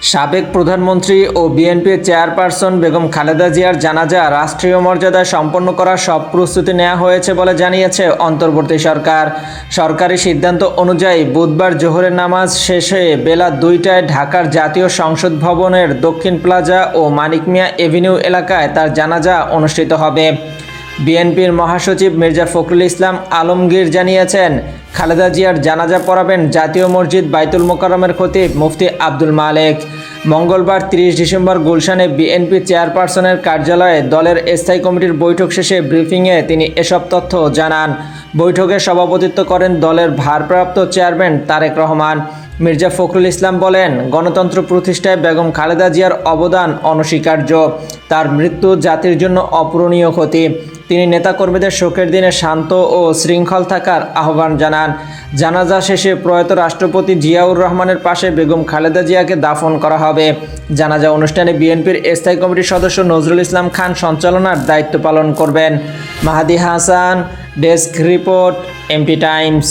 সাবেক প্রধানমন্ত্রী ও বিএনপির চেয়ারপারসন বেগম খালেদা জিয়ার জানাজা রাষ্ট্রীয় মর্যাদায় সম্পন্ন করার সব প্রস্তুতি নেওয়া হয়েছে বলে জানিয়েছে অন্তর্বর্তী সরকার। সরকারি সিদ্ধান্ত অনুযায়ী বুধবার জোহরের নামাজ শেষে বেলা 2টায় ঢাকার জাতীয় সংসদ ভবনের দক্ষিণ প্লাজা ও মানিক মিয়া এভিনিউ এলাকায় তার জানাজা অনুষ্ঠিত হবে। বিএনপির মহাসচিব মির্জা ফখরুল ইসলাম আলমগীর জানিয়েছেন, খালেদা জিয়ার জানাজা পড়াবেন জাতীয় মসজিদ বাইতুল মোকাররমের খতিব মুফতি আব্দুল মালেক। মঙ্গলবার 30 ডিসেম্বর গুলশানে বিএনপি চেয়ারপারসনের কার্যালয়ে দলের স্থায়ী কমিটির বৈঠক শেষে ব্রিফিংয়ে তিনি এসব তথ্য জানান। বৈঠকে সভাপতিত্ব করেন দলের ভারপ্রাপ্ত চেয়ারম্যান তারেক রহমান। মির্জা ফখরুল ইসলাম বলেন, গণতন্ত্র প্রতিষ্ঠায় বেগম খালেদা জিয়ার অবদান অনস্বীকার্য। তার মৃত্যু জাতির জন্য অপূরণীয় ক্ষতি। তিনি নেতাকর্মীদের শোকের দিনে শান্ত ও শৃঙ্খল থাকার আহ্বান জানান। জানাজা শেষে প্রয়াত রাষ্ট্রপতি জিয়াউর রহমানের পাশে বেগম খালেদা জিয়াকে দাফন করা হবে। জানাজা অনুষ্ঠানে বিএনপির স্থায়ী কমিটির সদস্য নজরুল ইসলাম খান সঞ্চালনার দায়িত্ব পালন করবেন। Mahadi Hasan, desk report, MP Times.